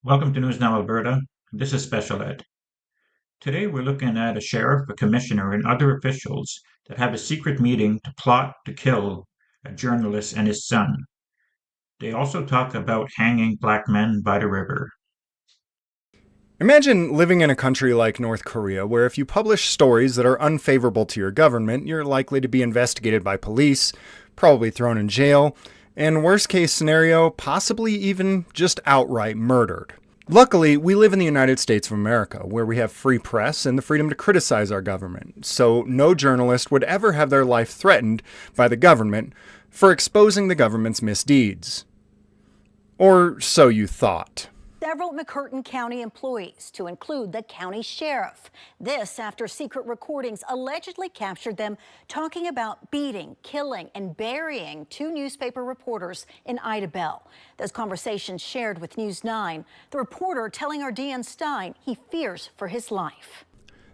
Welcome to News Now Alberta. This is Special Ed. Today we're looking at a sheriff, a commissioner, and other officials that have a secret meeting to plot to kill a journalist and his son. They also talk about hanging black men by the river. Imagine living in a country like North Korea, where if you publish stories that are unfavorable to your government, you're likely to be investigated by police, probably thrown in jail, and worst case scenario, possibly even just outright murdered. Luckily, we live in the United States of America, where we have free press and the freedom to criticize our government, so no journalist would ever have their life threatened by the government for exposing the government's misdeeds. Or so you thought. Several McCurtain County employees, to include the county sheriff. This after secret recordings allegedly captured them talking about beating, killing, and burying two newspaper reporters in Idabel. Those conversations shared with News 9. The reporter telling our Dean Stein he fears for his life.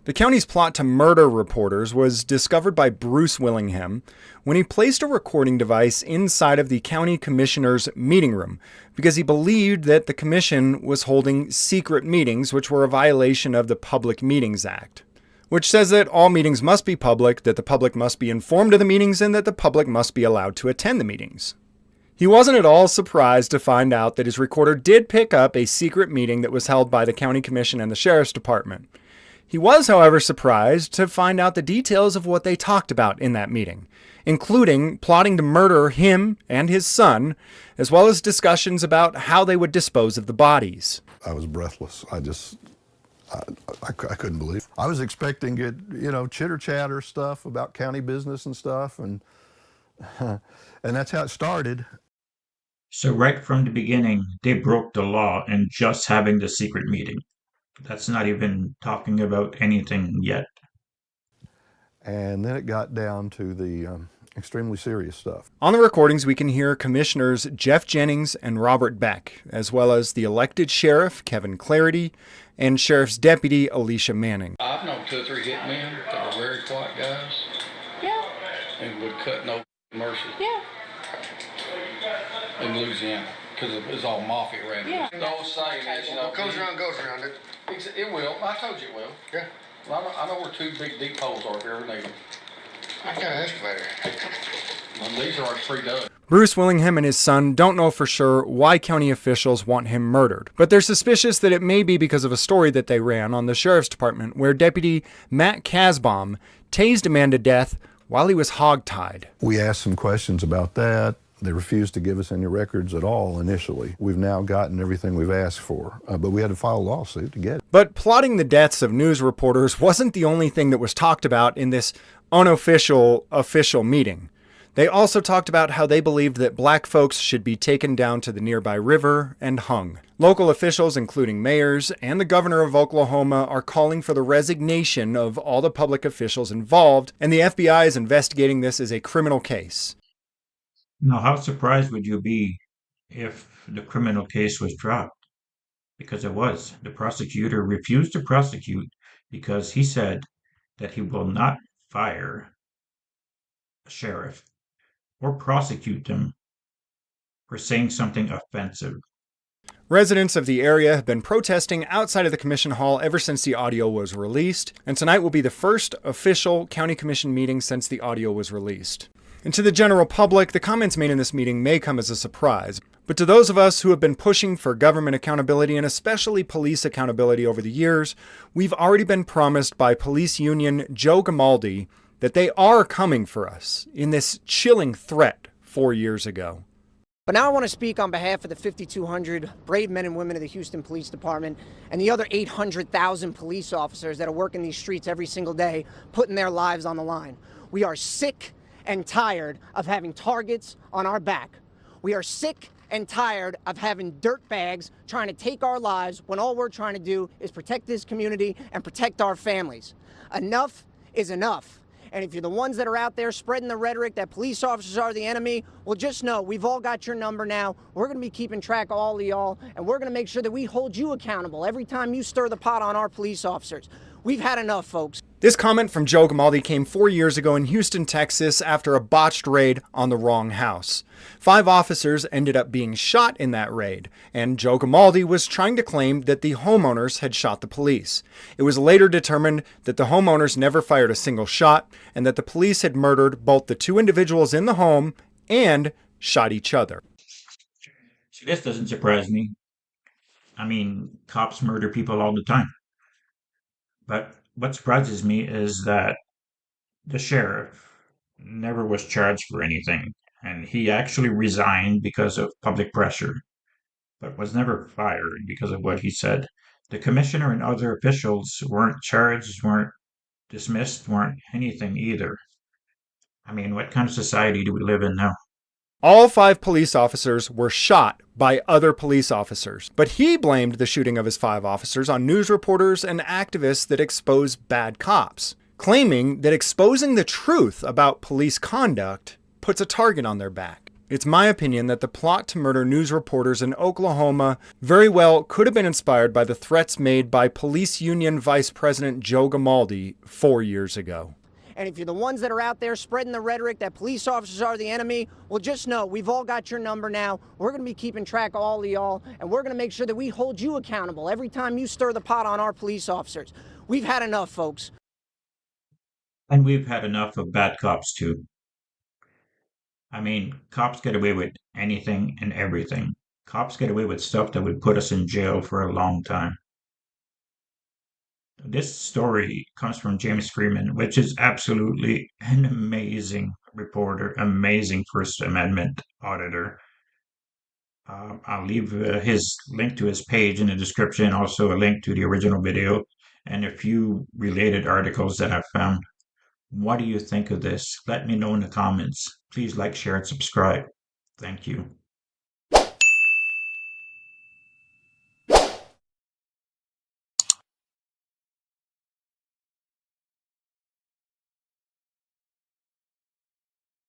The county's plot to murder reporters was discovered by Bruce Willingham when he placed a recording device inside of the county commissioner's meeting room because he believed that the commission was holding secret meetings, which were a violation of the Public Meetings Act, which says that all meetings must be public, that the public must be informed of the meetings, and that the public must be allowed to attend the meetings. He wasn't at all surprised to find out that his recorder did pick up a secret meeting that was held by the county commission and the sheriff's department. He was, however, surprised to find out the details of what they talked about in that meeting, including plotting to murder him and his son, as well as discussions about how they would dispose of the bodies. I was breathless. I couldn't believe it. I was expecting it, chitter chatter stuff about county business and stuff, and and that's how it started. So right from the beginning, they broke the law in just having the secret meeting. That's not even talking about anything yet. And then it got down to the extremely serious stuff. On the recordings, we can hear Commissioners Jeff Jennings and Robert Beck, as well as the elected sheriff, Kevin Clarity, and Sheriff's Deputy, Alicia Manning. I've known 2 or 3 hitmen that were very quiet guys. Yeah. And would cut no mercy. Yeah. In Louisiana, because it was all mafia around here. Yeah. The old saying is, What goes around goes around. It will. I told you it will. Yeah. Well, I know where 2 big deep holes are if you ever need them. I've got an excavator. And these are pre-dug. Bruce Willingham and his son don't know for sure why county officials want him murdered, but they're suspicious that it may be because of a story that they ran on the sheriff's department where Deputy Matt Kasbaum tased a man to death while he was hogtied. We asked some questions about that. They refused to give us any records at all initially. We've now gotten everything we've asked for, but we had to file a lawsuit to get it. But plotting the deaths of news reporters wasn't the only thing that was talked about in this unofficial official meeting. They also talked about how they believed that black folks should be taken down to the nearby river and hung. Local officials, including mayors and the governor of Oklahoma, are calling for the resignation of all the public officials involved, and the FBI is investigating this as a criminal case. Now, how surprised would you be if the criminal case was dropped? Because it was. The prosecutor refused to prosecute because he said that he will not fire a sheriff or prosecute them for saying something offensive. Residents of the area have been protesting outside of the commission hall ever since the audio was released, and tonight will be the first official county commission meeting since the audio was released. And to the general public, the comments made in this meeting may come as a surprise. But to those of us who have been pushing for government accountability and especially police accountability over the years, we've already been promised by police union Joe Gamaldi that they are coming for us in this chilling threat 4 years ago. But now I want to speak on behalf of the 5,200 brave men and women of the Houston Police Department and the other 800,000 police officers that are working these streets every single day, putting their lives on the line. We are sick and tired of having targets on our back. We are sick and tired of having dirtbags trying to take our lives when all we're trying to do is protect this community and protect our families. Enough is enough. And if you're the ones that are out there spreading the rhetoric that police officers are the enemy, well, just know we've all got your number now. We're going to be keeping track of all of y'all, and we're going to make sure that we hold you accountable every time you stir the pot on our police officers. We've had enough, folks. This comment from Joe Grimaldi came 4 years ago in Houston, Texas, after a botched raid on the wrong house. 5 officers ended up being shot in that raid, and Joe Grimaldi was trying to claim that the homeowners had shot the police. It was later determined that the homeowners never fired a single shot, and that the police had murdered both the 2 individuals in the home and shot each other. See, this doesn't surprise me. I mean, cops murder people all the time. But what surprises me is that the sheriff never was charged for anything, and he actually resigned because of public pressure, but was never fired because of what he said. The commissioner and other officials weren't charged, weren't dismissed, weren't anything either. I mean, what kind of society do we live in now? All 5 police officers were shot by other police officers, but he blamed the shooting of his 5 officers on news reporters and activists that expose bad cops, claiming that exposing the truth about police conduct puts a target on their back. It's my opinion that the plot to murder news reporters in Oklahoma very well could have been inspired by the threats made by Police Union Vice President Joe Grimaldi 4 years ago. And if you're the ones that are out there spreading the rhetoric that police officers are the enemy, well, just know we've all got your number now. We're going to be keeping track of all of y'all, and we're going to make sure that we hold you accountable every time you stir the pot on our police officers. We've had enough, folks. And we've had enough of bad cops too. I mean, cops get away with anything and everything. Cops get away with stuff that would put us in jail for a long time. This story comes from James Freeman, which is absolutely an amazing reporter, amazing First Amendment auditor. I'll leave his link to his page in the description, also a link to the original video, and a few related articles that I've found. What do you think of this? Let me know in the comments. Please like, share, and subscribe. Thank you.